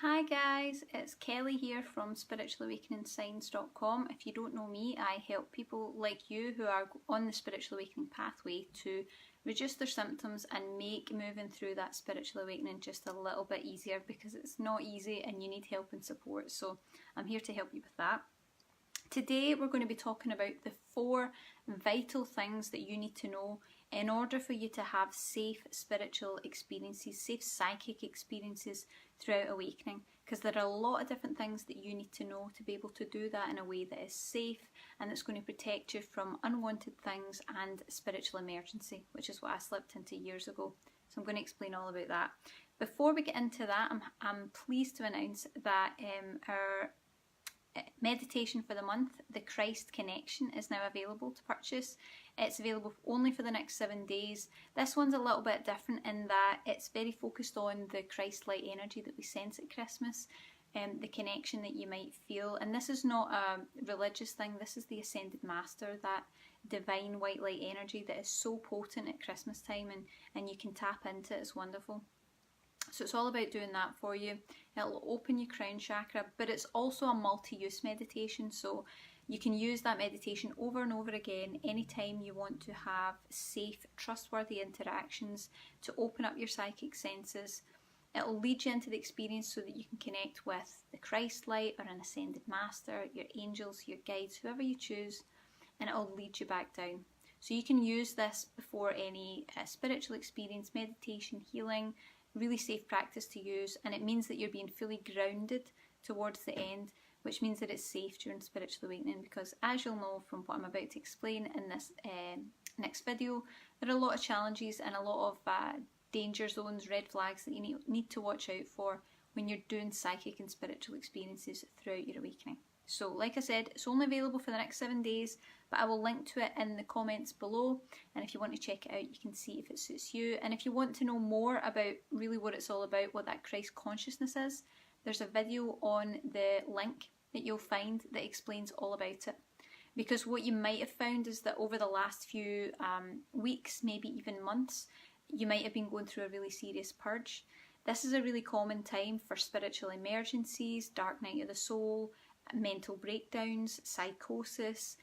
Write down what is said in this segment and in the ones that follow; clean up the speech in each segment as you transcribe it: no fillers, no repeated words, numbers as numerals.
Hi guys, it's Kelly here from spiritualawakeningsigns.com. If you don't know me, I help people like you who are on the spiritual awakening pathway to reduce their symptoms and make moving through that spiritual awakening just a little bit easier, because it's not easy and you need help and support. So I'm here to help you with that. Today we're going to be talking about the 4 vital things that you need to know in order for you to have safe spiritual experiences, safe psychic experiences throughout awakening, because there are a lot of different things that you need to know to be able to do that in a way that is safe and that's going to protect you from unwanted things and spiritual emergency, which is what I slipped into years ago. So I'm going to explain all about that. Before we get into that, I'm pleased to announce that our meditation for the month, the Christ Connection, is now available to purchase. It's available only for the next 7 days. This one's a little bit different in that it's very focused on the Christ light energy that we sense at Christmas, the connection that you might feel. And this is not a religious thing, this is the Ascended Master, that divine white light energy that is so potent at Christmas time, and you can tap into it. It's wonderful. So it's all about doing that for you. It'll open your crown chakra, but it's also a multi-use meditation, so you can use that meditation over and over again anytime you want to have safe, trustworthy interactions to open up your psychic senses. It'll lead you into the experience so that you can connect with the Christ light or an Ascended Master, your angels, your guides, whoever you choose, and it'll lead you back down. So you can use this before any spiritual experience, meditation, healing. Really safe practice to use, and it means that you're being fully grounded towards the end, which means that it's safe during spiritual awakening, because as you'll know from what I'm about to explain in this next video, there are a lot of challenges and a lot of danger zones, red flags that you need to watch out for when you're doing psychic and spiritual experiences throughout your awakening. So like I said, it's only available for the next 7 days, but I will link to it in the comments below, and if you want to check it out you can see if it suits you. And if you want to know more about really what it's all about, what that Christ consciousness is, there's a video on the link that you'll find that explains all about it. Because what you might have found is that over the last few weeks, maybe even months, you might have been going through a really serious purge. This is a really common time for spiritual emergencies, dark night of the soul, mental breakdowns, psychosis,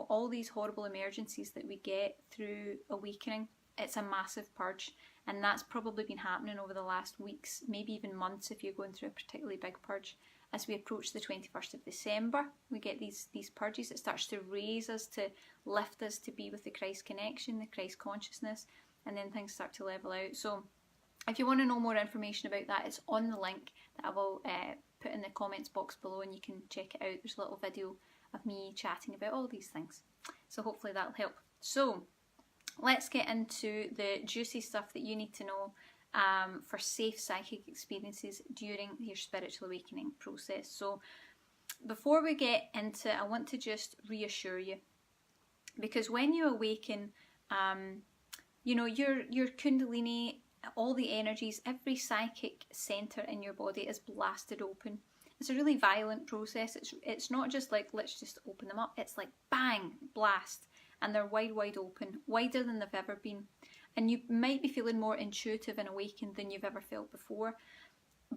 all these horrible emergencies that we get through awakening. It's a massive purge, and that's probably been happening over the last weeks, maybe even months if you're going through a particularly big purge. As we approach the 21st of December, we get these purges. It starts to raise us, to lift us to be with the Christ connection, the Christ consciousness, and then things start to level out. So if you want to know more information about that, it's on the link that I will put in the comments box below, and you can check it out. There's a little video of me chatting about all these things, so hopefully that'll help. So let's get into the juicy stuff that you need to know for safe psychic experiences during your spiritual awakening process. So before we get into it, I want to just reassure you, because when you awaken, your kundalini, all the energies, every psychic centre in your body is blasted open. It's a really violent process. It's not just like, let's just open them up. It's like bang, blast, and they're wide open, wider than they've ever been. And you might be feeling more intuitive and awakened than you've ever felt before.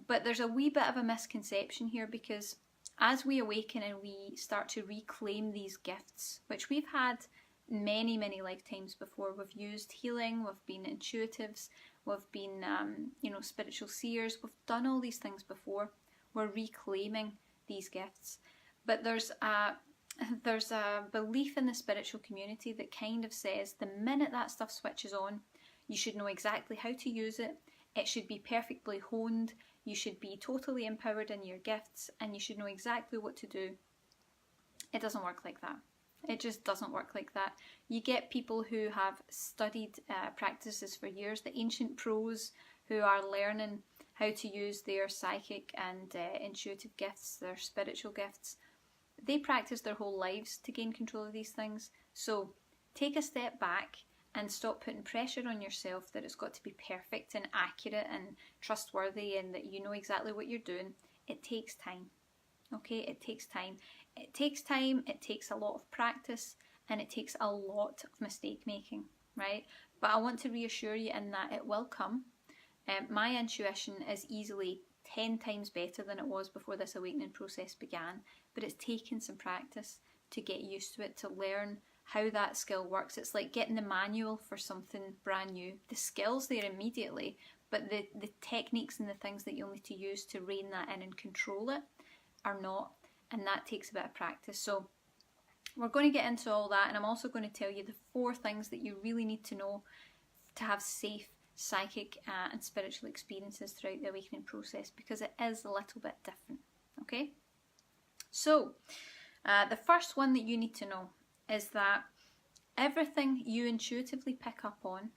But there's a wee bit of a misconception here, because as we awaken and we start to reclaim these gifts, which we've had many lifetimes before. We've used healing, we've been intuitives, we've been spiritual seers, we've done all these things before. We're reclaiming these gifts. But there's a belief in the spiritual community that kind of says the minute that stuff switches on, you should know exactly how to use it. It should be perfectly honed. You should be totally empowered in your gifts, and you should know exactly what to do. It doesn't work like that. It just doesn't work like that. You get people who have studied practices for years, the ancient pros who are learning how to use their psychic and intuitive gifts, their spiritual gifts. They practice their whole lives to gain control of these things. So take a step back and stop putting pressure on yourself that it's got to be perfect and accurate and trustworthy and that you know exactly what you're doing. It takes time. Okay, it takes time. It takes time, it takes a lot of practice, and it takes a lot of mistake making, right? But I want to reassure you in that it will come. My intuition is easily 10 times better than it was before this awakening process began, but it's taken some practice to get used to it, to learn how that skill works. It's like getting the manual for something brand new. The skill's there immediately, but the techniques and the things that you'll need to use to rein that in and control it are not, and that takes a bit of practice. So we're going to get into all that, and I'm also going to tell you the 4 things that you really need to know to have safe psychic and spiritual experiences throughout the awakening process, because it is a little bit different. Okay, so the first one that you need to know is that everything you intuitively pick up on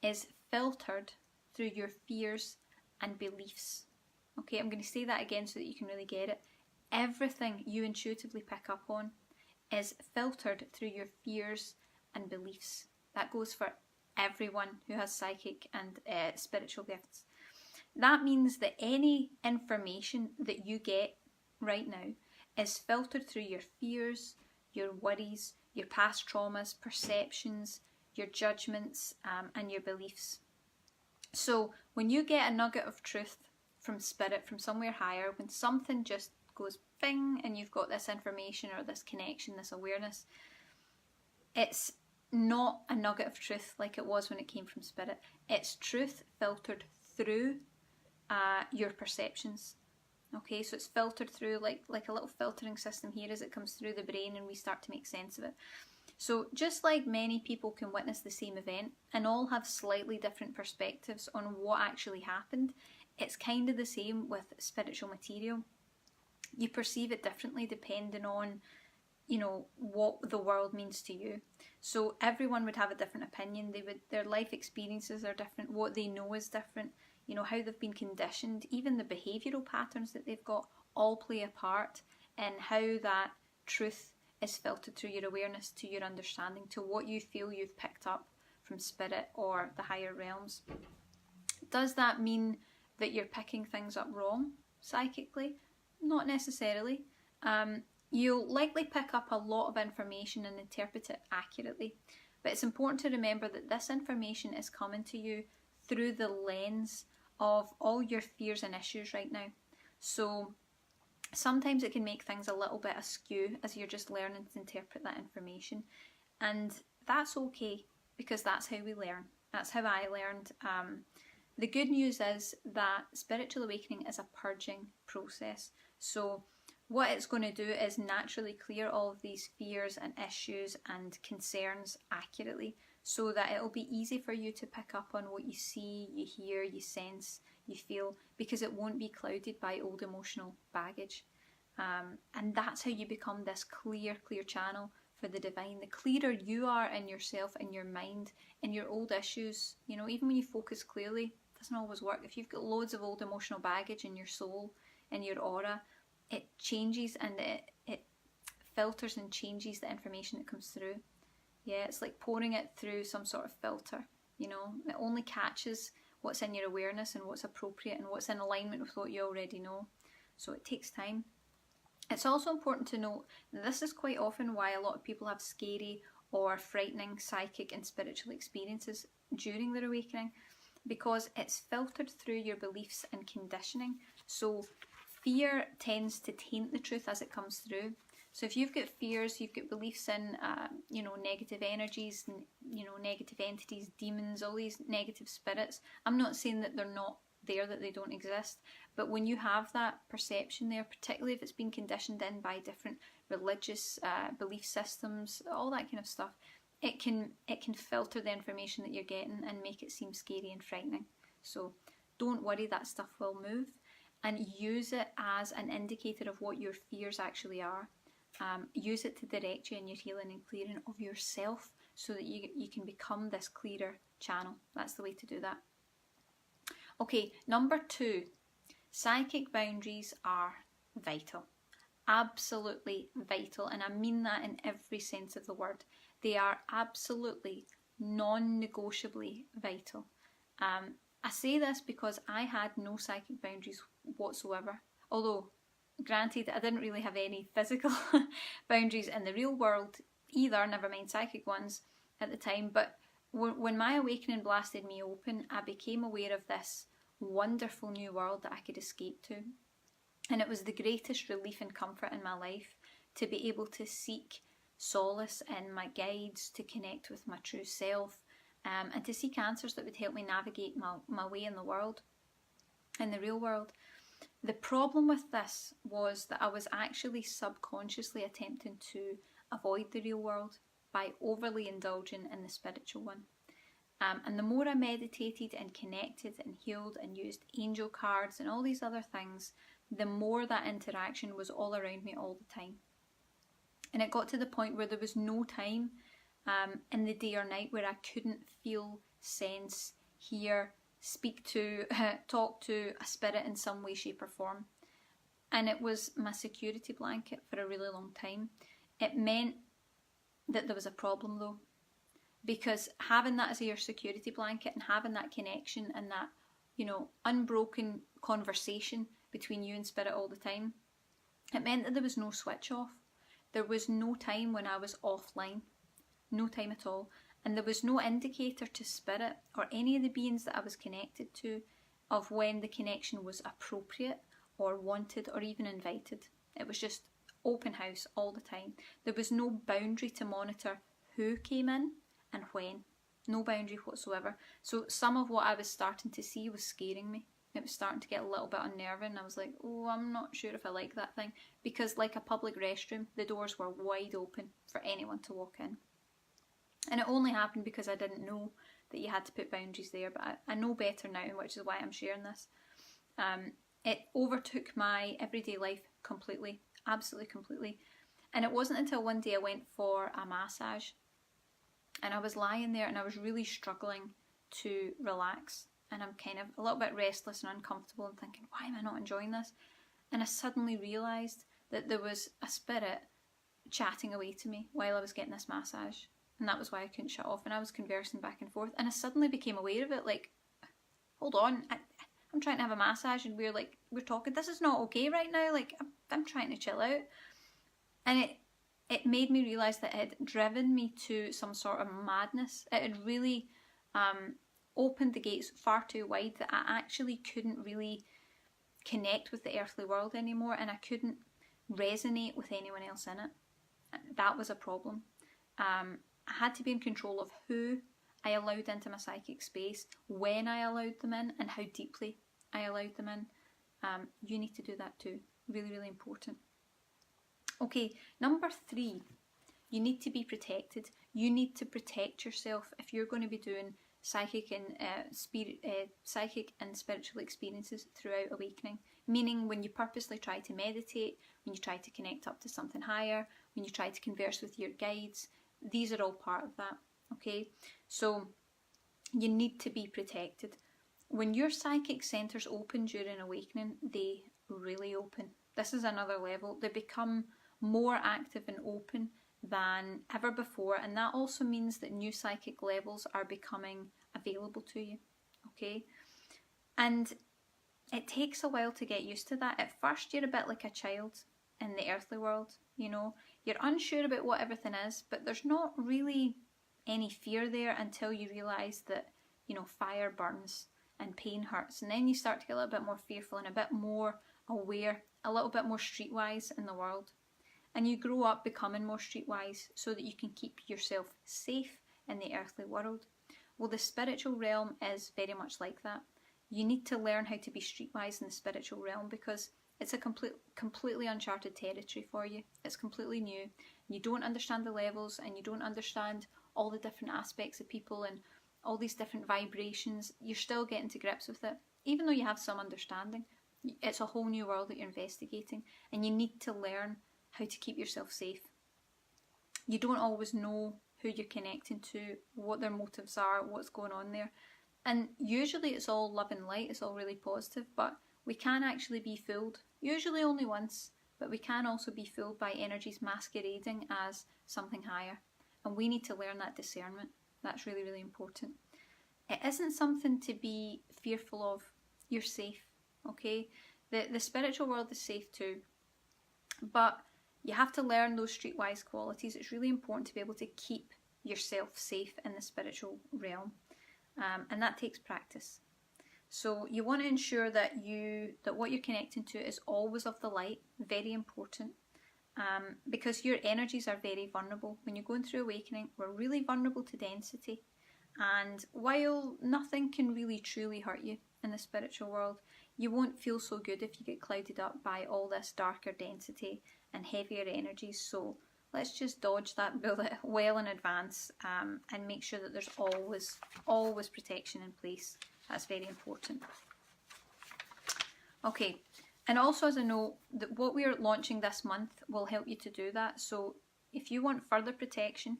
is filtered through your fears and beliefs. Okay, I'm going to say that again so that you can really get it. Everything you intuitively pick up on is filtered through your fears and beliefs. That goes for everyone who has psychic and spiritual gifts. That means that any information that you get right now is filtered through your fears, your worries, your past traumas, perceptions, your judgments, and your beliefs. So when you get a nugget of truth from spirit, from somewhere higher, when something just goes bing and you've got this information or this connection, this awareness, it's not a nugget of truth like it was when it came from spirit. It's truth filtered through your perceptions. Okay, so it's filtered through like a little filtering system here as it comes through the brain and we start to make sense of it. So just like many people can witness the same event and all have slightly different perspectives on what actually happened, it's kind of the same with spiritual material. You perceive it differently depending on, you know, what the world means to you. So everyone would have a different opinion. Their life experiences are different. What they know is different. You know, how they've been conditioned, even the behavioural patterns that they've got, all play a part in how that truth is filtered through your awareness to your understanding, to what you feel you've picked up from spirit or the higher realms. Does that mean that you're picking things up wrong psychically? Not necessarily. You'll likely pick up a lot of information and interpret it accurately, but it's important to remember that this information is coming to you through the lens of all your fears and issues right now. So sometimes it can make things a little bit askew as you're just learning to interpret that information, and that's okay, because that's how we learn. That's how I learned. The good news is that spiritual awakening is a purging process. So what it's going to do is naturally clear all of these fears and issues and concerns accurately, so that it'll be easy for you to pick up on what you see, you hear, you sense, you feel, because it won't be clouded by old emotional baggage. And that's how you become this clear channel for the divine. The clearer you are in yourself, in your mind, in your old issues, you know, even when you focus clearly, it doesn't always work. If you've got loads of old emotional baggage in your soul, in your aura, it changes and it filters and changes the information that comes through. Yeah, it's like pouring it through some sort of filter, you know. It only catches what's in your awareness and what's appropriate and what's in alignment with what you already know. So it takes time. It's also important to note that this is quite often why a lot of people have scary or frightening psychic and spiritual experiences during their awakening, because it's filtered through your beliefs and conditioning. So fear tends to taint the truth as it comes through. So if you've got fears, you've got beliefs in, negative energies, negative entities, demons, all these negative spirits. I'm not saying that they're not there, that they don't exist, but when you have that perception there, particularly if it's been conditioned in by different religious belief systems, all that kind of stuff, it can filter the information that you're getting and make it seem scary and frightening. So don't worry, that stuff will move, and use it as an indicator of what your fears actually are. Use it to direct you in your healing and clearing of yourself, so that you can become this clearer channel. That's the way to do that. Okay, number 2, psychic boundaries are vital. Absolutely vital, and I mean that in every sense of the word. They are absolutely non-negotiably vital. I say this because I had no psychic boundaries whatsoever, although granted I didn't really have any physical boundaries in the real world either, never mind psychic ones at the time. But when my awakening blasted me open, I became aware of this wonderful new world that I could escape to. And it was the greatest relief and comfort in my life to be able to seek solace in my guides, to connect with my true self, and to seek answers that would help me navigate my way in the world, in the real world. The problem with this was that I was actually subconsciously attempting to avoid the real world by overly indulging in the spiritual one. And the more I meditated and connected and healed and used angel cards and all these other things, the more that interaction was all around me all the time. And it got to the point where there was no time in the day or night where I couldn't feel, sense, hear, speak to, talk to a spirit in some way, shape or form. And it was my security blanket for a really long time. It meant that there was a problem though, because having that as your security blanket and having that connection and that, you know, unbroken conversation between you and spirit all the time, it meant that there was no switch off. There was no time when I was offline, no time at all. And there was no indicator to spirit or any of the beings that I was connected to of when the connection was appropriate or wanted or even invited. It was just open house all the time. There was no boundary to monitor who came in and when. No boundary whatsoever. So some of what I was starting to see was scaring me. It was starting to get a little bit unnerving. I was like, oh, I'm not sure if I like that thing. Because like a public restroom, the doors were wide open for anyone to walk in. And it only happened because I didn't know that you had to put boundaries there. But I know better now, which is why I'm sharing this. It overtook my everyday life completely. Absolutely completely. And it wasn't until one day I went for a massage. And I was lying there and I was really struggling to relax. And I'm kind of a little bit restless and uncomfortable and thinking, why am I not enjoying this? And I suddenly realised that there was a spirit chatting away to me while I was getting this massage. And that was why I couldn't shut off. And I was conversing back and forth. And I suddenly became aware of it. Like, hold on, I'm trying to have a massage and we're talking. This is not okay right now. Like, I'm trying to chill out. And it made me realise that it had driven me to some sort of madness. It had really opened the gates far too wide that I actually couldn't really connect with the earthly world anymore, and I couldn't resonate with anyone else in it. That was a problem. I had to be in control of who I allowed into my psychic space, when I allowed them in, and how deeply I allowed them in. You need to do that too. Really, really important. Okay, number 3, you need to be protected. You need to protect yourself if you're going to be doing psychic and spiritual experiences throughout awakening. Meaning when you purposely try to meditate, when you try to connect up to something higher, when you try to converse with your guides, these are all part of that. Okay, so you need to be protected. When your psychic centers open during awakening, they really open. This is another level. They become more active and open than ever before, and that also means that new psychic levels are becoming available to you. Okay, and it takes a while to get used to that. At first you're a bit like a child in the earthly world, you know, you're unsure about what everything is, but there's not really any fear there until you realise that, you know, fire burns and pain hurts, and then you start to get a little bit more fearful and a bit more aware, a little bit more streetwise in the world. And you grow up becoming more streetwise so that you can keep yourself safe in the earthly world. Well, the spiritual realm is very much like that. You need to learn how to be streetwise in the spiritual realm because it's a completely uncharted territory for you. It's completely new. You don't understand the levels and you don't understand all the different aspects of people and all these different vibrations. You're still getting to grips with it. Even though you have some understanding, it's a whole new world that you're investigating, and you need to learn how to keep yourself safe. You don't always know who you're connecting to, what their motives are, what's going on there. And usually it's all love and light, it's all really positive, but we can actually be fooled, usually only once, but we can also be fooled by energies masquerading as something higher. And we need to learn that discernment. That's really, really important. It isn't something to be fearful of. You're safe, okay? The spiritual world is safe too, but you have to learn those streetwise qualities. It's really important to be able to keep yourself safe in the spiritual realm, and that takes practice. So you want to ensure that what you're connecting to is always of the light, very important, because your energies are very vulnerable. When you're going through awakening, we're really vulnerable to density. And while nothing can really truly hurt you in the spiritual world, you won't feel so good if you get clouded up by all this darker density and heavier energies. So let's just dodge that bullet well in advance, and make sure that there's always protection in place. That's very important. Okay, and also as a note, that what we are launching this month will help you to do that. So if you want further protection,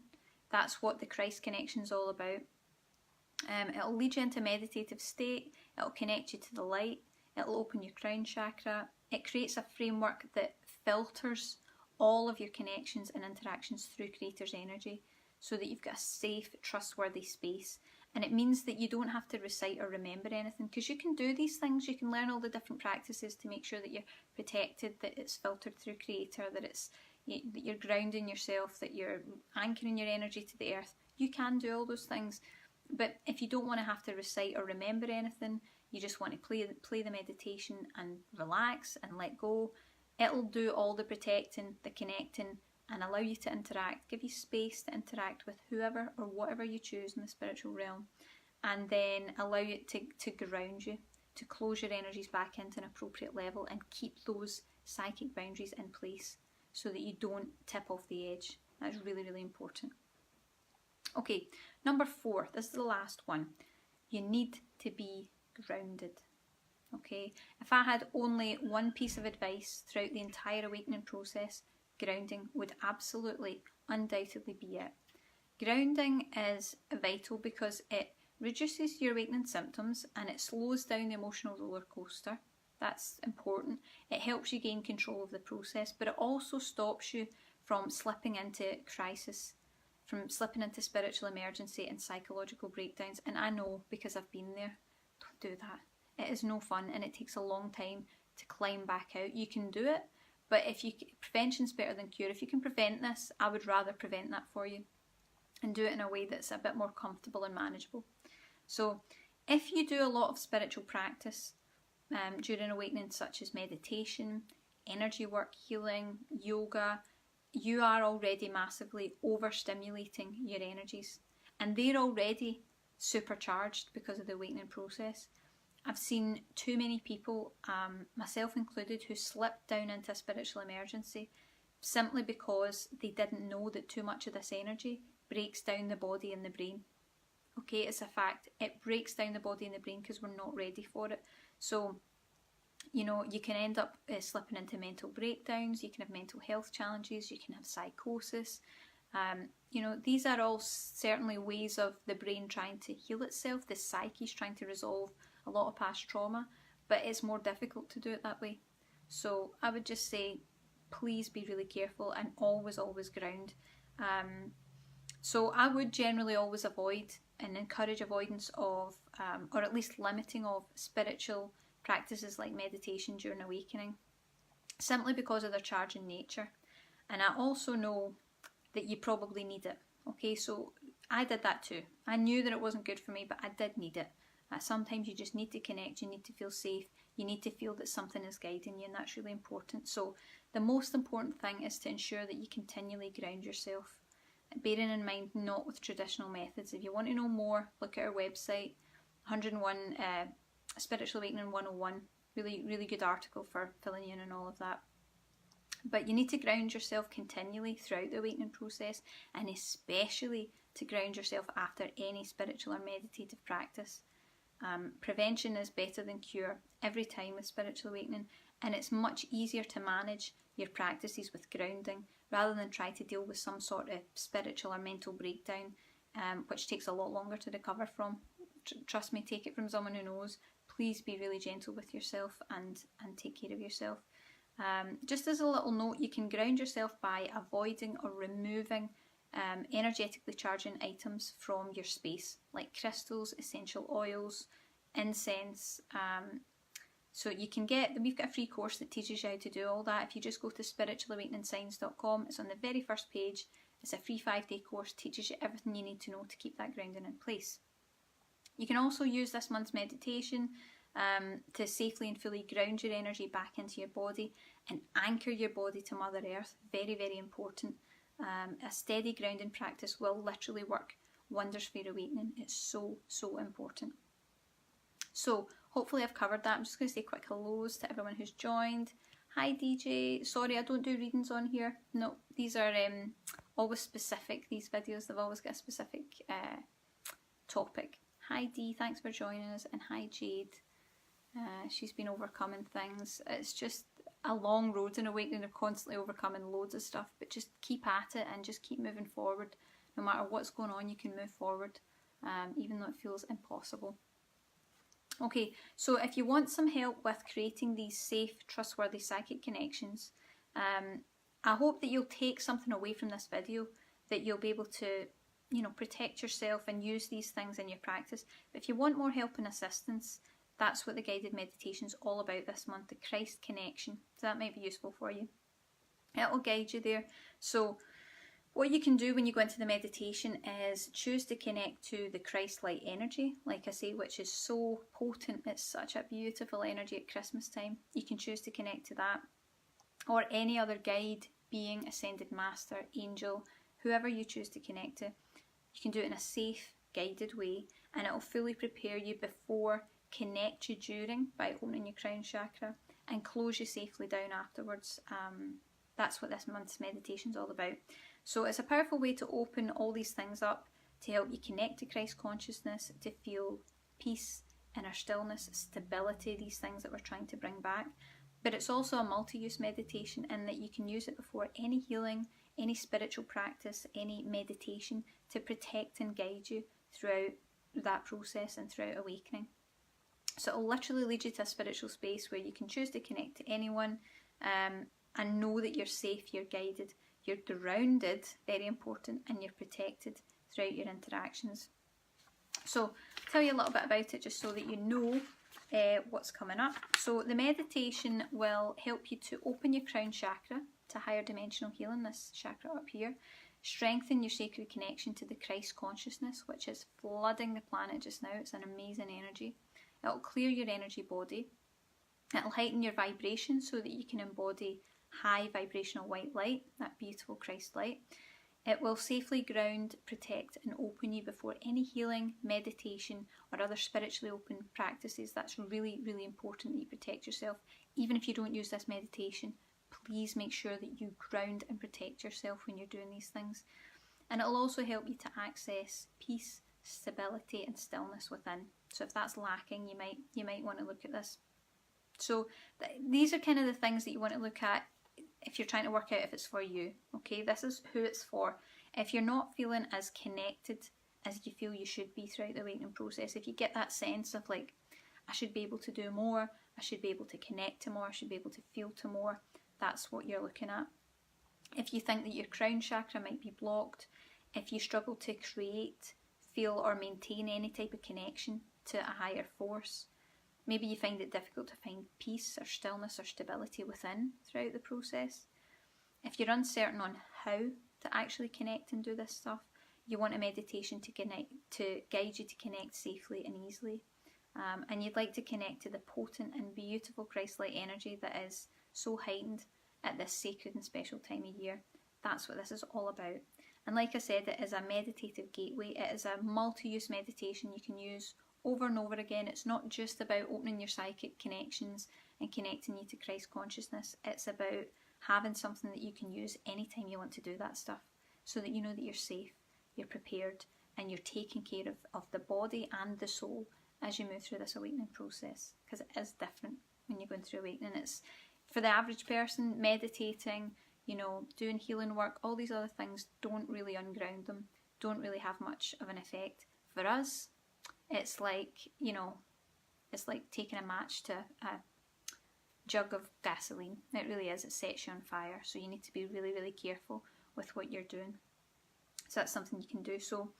that's what the Christ Connection is all about. It'll lead you into a meditative state, it'll connect you to the light, it'll open your crown chakra. It creates a framework that filters all of your connections and interactions through Creator's energy, so that you've got a safe, trustworthy space. And it means that you don't have to recite or remember anything, because you can do these things. You can learn all the different practices to make sure that you're protected, that it's filtered through Creator, that you're grounding yourself, that you're anchoring your energy to the earth. You can do all those things. But if you don't want to have to recite or remember anything, you just want to play the meditation and relax and let go, it'll do all the protecting, the connecting, and allow you to interact, give you space to interact with whoever or whatever you choose in the spiritual realm, and then allow you to ground you, to close your energies back into an appropriate level and keep those psychic boundaries in place so that you don't tip off the edge. That's really, really important. Okay, number 4, this is the last one. You need to be grounded. Okay, if I had only one piece of advice throughout the entire awakening process, grounding would absolutely, undoubtedly be it. Grounding is vital because it reduces your awakening symptoms and it slows down the emotional roller coaster. That's important. It helps you gain control of the process, but it also stops you from slipping into crisis, from slipping into spiritual emergency and psychological breakdowns. And I know, because I've been there. Don't do that. It is no fun, and it takes a long time to climb back out. You can do it, but prevention's better than cure. If you can prevent this, I would rather prevent that for you and do it in a way that's a bit more comfortable and manageable. So if you do a lot of spiritual practice during awakening, such as meditation, energy work, healing, yoga, you are already massively overstimulating your energies, and they're already supercharged because of the awakening process. I've seen too many people, myself included, who slipped down into a spiritual emergency simply because they didn't know that too much of this energy breaks down the body and the brain. Okay, it's a fact. It breaks down the body and the brain because we're not ready for it. So, you can end up slipping into mental breakdowns, you can have mental health challenges, you can have psychosis. These are all certainly ways of the brain trying to heal itself. The psyche is trying to resolve a lot of past trauma, but it's more difficult to do it that way. So I would just say, please be really careful and always ground. So I would generally always avoid and encourage avoidance of, or at least limiting of, spiritual practices like meditation during awakening, simply because of their charging nature. And I also know that you probably need it. Okay, so I did that too. I knew that it wasn't good for me, but I did need it. Sometimes you just need to connect, you need to feel safe, you need to feel that something is guiding you, and that's really important. So the most important thing is to ensure that you continually ground yourself, bearing in mind not with traditional methods. If you want to know more, look at our website, 101 Spiritual Awakening 101, really good article for filling you in on all of that. But you need to ground yourself continually throughout the awakening process, and especially to ground yourself after any spiritual or meditative practice. Prevention is better than cure every time with spiritual awakening, and it's much easier to manage your practices with grounding rather than try to deal with some sort of spiritual or mental breakdown, which takes a lot longer to recover from. Trust me, take it from someone who knows. Please be really gentle with yourself and take care of yourself. Just as a little note, you can ground yourself by avoiding or removing energetically charging items from your space, like crystals, essential oils, incense. So we've got a free course that teaches you how to do all that. If you just go to spiritualawakeningsigns.com, it's on the very first page. It's a free 5-day course, teaches you everything you need to know to keep that grounding in place. You can also use this month's meditation to safely and fully ground your energy back into your body and anchor your body to Mother Earth. Very, very important. A steady grounding practice will literally work wonders for your awakening. It's so, so important. So hopefully I've covered that. I'm just going to say quick hellos to everyone who's joined. Hi DJ, sorry I don't do readings on here. No, these are always specific, these videos, they've always got a specific topic. Hi Dee, thanks for joining us, and hi Jade. She's been overcoming things. It's just a long road in awakening of constantly overcoming loads of stuff, but just keep at it and just keep moving forward. No matter what's going on, you can move forward, even though it feels impossible. Okay, so if you want some help with creating these safe, trustworthy psychic connections, I hope that you'll take something away from this video, that you'll be able to, you know, protect yourself and use these things in your practice. But if you want more help and assistance, that's what the guided meditation is all about this month, the Christ connection. So that might be useful for you. It will guide you there. So what you can do when you go into the meditation is choose to connect to the Christ light energy, like I say, which is so potent. It's such a beautiful energy at Christmas time. You can choose to connect to that, or any other guide, being, ascended master, angel, whoever you choose to connect to. You can do it in a safe, guided way, and it will fully prepare you before, connect you during by opening your crown chakra, and close you safely down afterwards. That's what this month's meditation is all about. So it's a powerful way to open all these things up, to help you connect to Christ consciousness, to feel peace, inner stillness, stability, these things that we're trying to bring back. But it's also a multi-use meditation in that you can use it before any healing, any spiritual practice, any meditation, to protect and guide you throughout that process and throughout awakening. So it'll literally lead you to a spiritual space where you can choose to connect to anyone, and know that you're safe, you're guided, you're grounded, very important, and you're protected throughout your interactions. So I'll tell you a little bit about it just so that you know what's coming up. So the meditation will help you to open your crown chakra to higher dimensional healing, this chakra up here, strengthen your sacred connection to the Christ consciousness, which is flooding the planet just now. It's an amazing energy. It'll clear your energy body. It'll heighten your vibration so that you can embody high vibrational white light, that beautiful Christ light. It will safely ground, protect and open you before any healing, meditation or other spiritually open practices. That's really, really important that you protect yourself. Even if you don't use this meditation, please make sure that you ground and protect yourself when you're doing these things. And it'll also help you to access peace, stability and stillness within. So if that's lacking, you might want to look at this. So these are kind of the things that you want to look at if you're trying to work out if it's for you. Okay, this is who it's for. If you're not feeling as connected as you feel you should be throughout the awakening process, if you get that sense of like, I should be able to do more, I should be able to connect to more, I should be able to feel to more, that's what you're looking at. If you think that your crown chakra might be blocked, if you struggle to create, feel or maintain any type of connection to a higher force, maybe you find it difficult to find peace or stillness or stability within throughout the process. If you're uncertain on how to actually connect and do this stuff, you want a meditation to guide you to connect safely and easily. And you'd like to connect to the potent and beautiful Christ-light energy that is so heightened at this sacred and special time of year. That's what this is all about. And like I said, it is a meditative gateway. It is a multi-use meditation you can use over and over again. It's not just about opening your psychic connections and connecting you to Christ consciousness. It's about having something that you can use anytime you want to do that stuff, so that you know that you're safe, you're prepared, and you're taking care of the body and the soul as you move through this awakening process, because it is different when you're going through awakening. It's for the average person, meditating, you know, doing healing work, all these other things don't really unground them, don't really have much of an effect. For us, it's like, you know, it's like taking a match to a jug of gasoline. It really is. It sets you on fire. So you need to be really, really careful with what you're doing. So that's something you can do. So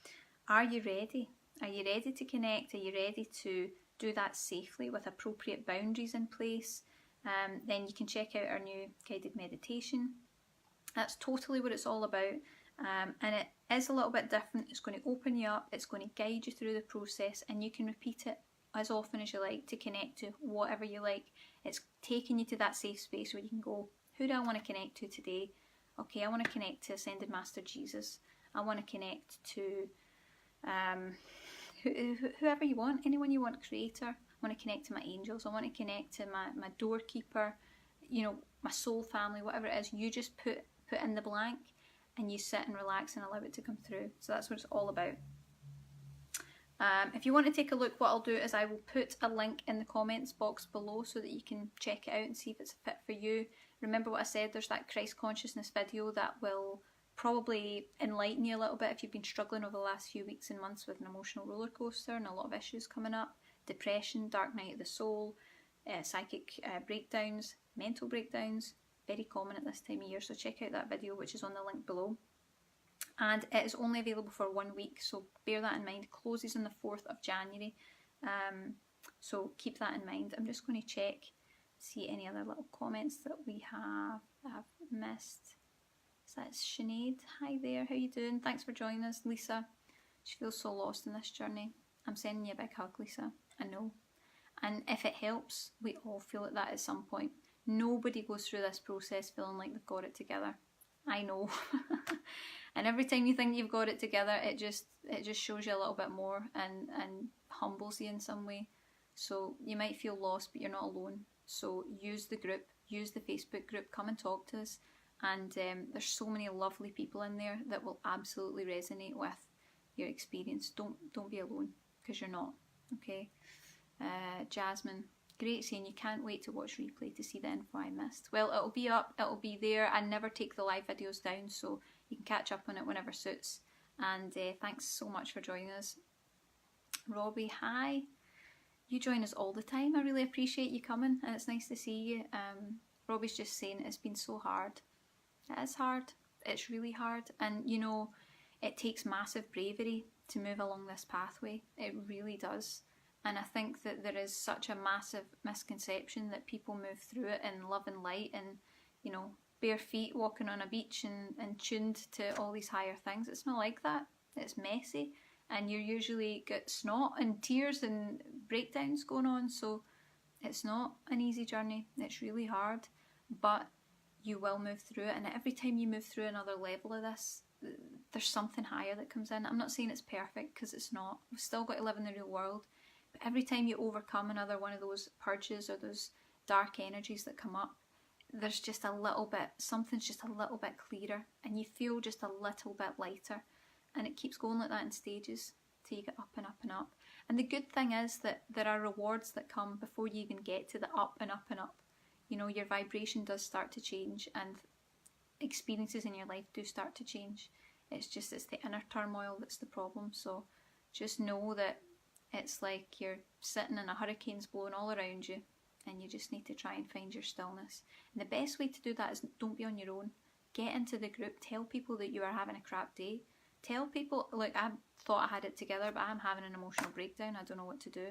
are you ready? Are you ready to connect? Are you ready to do that safely with appropriate boundaries in place? Then you can check out our new guided meditation. That's totally what it's all about. And it is a little bit different. It's going to open you up, it's going to guide you through the process, and you can repeat it as often as you like to connect to whatever you like. It's taking you to that safe space where you can go, who do I want to connect to today? Okay, I want to connect to Ascended Master Jesus. I want to connect to whoever you want, anyone you want, Creator. I want to connect to my angels. I want to connect to my doorkeeper, you know, my soul family, whatever it is. You just put in the blank and you sit and relax and allow it to come through. So that's what it's all about. If you want to take a look, what I'll do is I will put a link in the comments box below so that you can check it out and see if it's a fit for you. Remember what I said, there's that Christ consciousness video that will probably enlighten you a little bit if you've been struggling over the last few weeks and months with an emotional roller coaster and a lot of issues coming up. Depression, dark night of the soul, psychic breakdowns, mental breakdowns, very common at this time of year. So check out that video, which is on the link below. And it is only available for 1 week, so bear that in mind. It closes on the 4th of January, so keep that in mind. I'm just going to check, see any other little comments that we have that I've missed. So that's Sinead. Hi there, how you doing? Thanks for joining us. Lisa, she feels so lost in this journey. I'm sending you a big hug, Lisa. I know. And if it helps, we all feel like that at some point. Nobody goes through this process feeling like they've got it together. I know. And every time you think you've got it together, it just shows you a little bit more and humbles you in some way. So you might feel lost, but you're not alone. So use the group, use the Facebook group, come and talk to us. And there's so many lovely people in there that will absolutely resonate with your experience. Don't be alone, because you're not. Okay. Jasmine, great seeing you. Can't wait to watch replay to see the info I missed. Well, it'll be up, it'll be there. I never take the live videos down, so you can catch up on it whenever suits. And thanks so much for joining us. Robbie, hi. You join us all the time. I really appreciate you coming, and it's nice to see you. Robbie's just saying it's been so hard. It is hard. It's really hard. And you know, it takes massive bravery to move along this pathway. It really does. And I think that there is such a massive misconception that people move through it in love and light and, you know, bare feet walking on a beach and tuned to all these higher things. It's not like that. It's messy, and you usually get snot and tears and breakdowns going on. So it's not an easy journey. It's really hard, but you will move through it. And every time you move through another level of this, there's something higher that comes in. I'm not saying it's perfect, because it's not. We've still got to live in the real world. But every time you overcome another one of those purges or those dark energies that come up, there's just a little bit, something's just a little bit clearer, and you feel just a little bit lighter. And it keeps going like that in stages till you get up and up and up. And the good thing is that there are rewards that come before you even get to the up and up and up. You know, your vibration does start to change, and experiences in your life do start to change. It's the inner turmoil that's the problem. So just know that it's like you're sitting and a hurricane's blowing all around you, and you just need to try and find your stillness. And the best way to do that is don't be on your own. Get into the group. Tell people that you are having a crap day. Tell people, look, I thought I had it together, but I'm having an emotional breakdown. I don't know what to do.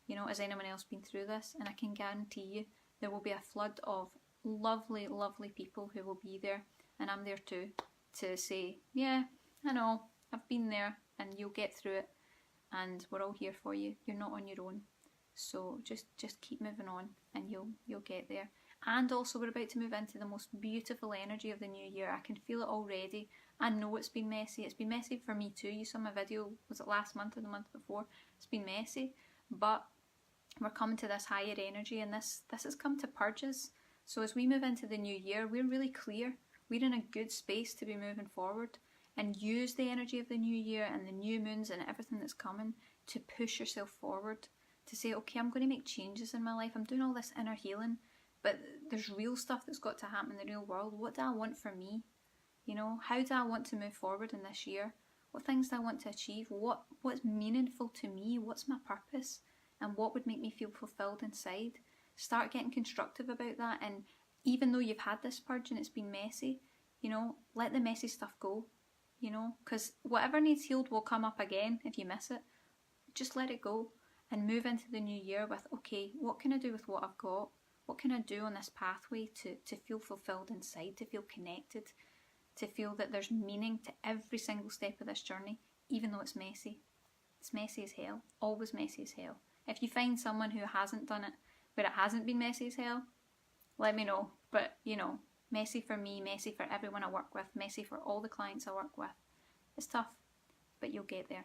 You know, has anyone else been through this? And I can guarantee you there will be a flood of lovely, lovely people who will be there. And I'm there too, to say, yeah, I know, I've been there, and you'll get through it. And we're all here for you. You're not on your own. So just keep moving on, and you'll get there. And also, we're about to move into the most beautiful energy of the new year. I can feel it already. I know it's been messy. It's been messy for me too. You saw my video, was it last month or the month before? It's been messy, but we're coming to this higher energy, and this has come to purges. So as we move into the new year, we're really clear. We're in a good space to be moving forward, and use the energy of the new year and the new moons and everything that's coming to push yourself forward, to say, okay, I'm going to make changes in my life. I'm doing all this inner healing, but there's real stuff that's got to happen in the real world. What do I want for me? You know, how do I want to move forward in this year? What things do I want to achieve? What's meaningful to me? What's my purpose? And what would make me feel fulfilled inside? Start getting constructive about that. And even though you've had this purge and it's been messy, you know, let the messy stuff go. You know, because whatever needs healed will come up again if you miss it. Just let it go and move into the new year with, okay, what can I do with what I've got? What can I do on this pathway to feel fulfilled inside, to feel connected, to feel that there's meaning to every single step of this journey, even though it's messy. It's messy as hell, always messy as hell. If you find someone who hasn't done it, where it hasn't been messy as hell, let me know. But, you know, messy for me, messy for everyone I work with, messy for all the clients I work with. It's tough, but you'll get there.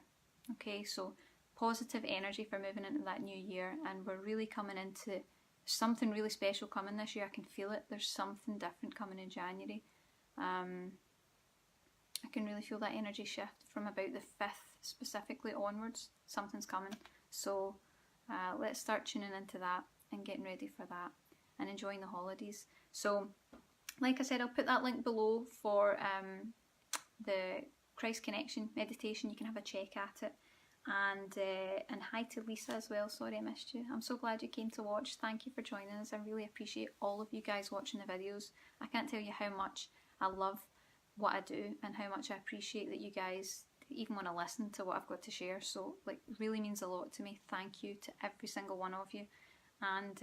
Okay, so positive energy for moving into that new year, and we're really coming into something really special coming this year. I can feel it. There's something different coming in January. I can really feel that energy shift from about the 5th specifically onwards. Something's coming. So let's start tuning into that and getting ready for that and enjoying the holidays. So like I said, I'll put that link below for the Christ Connection meditation. You can have a check at it. And hi to Lisa as well. Sorry I missed you. I'm so glad you came to watch. Thank you for joining us. I really appreciate all of you guys watching the videos. I can't tell you how much I love what I do and how much I appreciate that you guys even want to listen to what I've got to share. So like, really means a lot to me. Thank you to every single one of you. And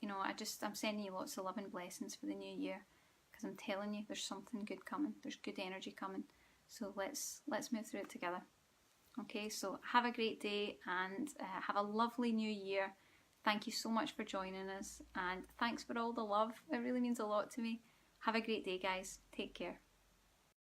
you know, I'm sending you lots of love and blessings for the new year, because I'm telling you, there's something good coming. There's good energy coming. So let's move through it together. Okay, so have a great day and have a lovely new year. Thank you so much for joining us, and thanks for all the love. It really means a lot to me. Have a great day, guys. Take care.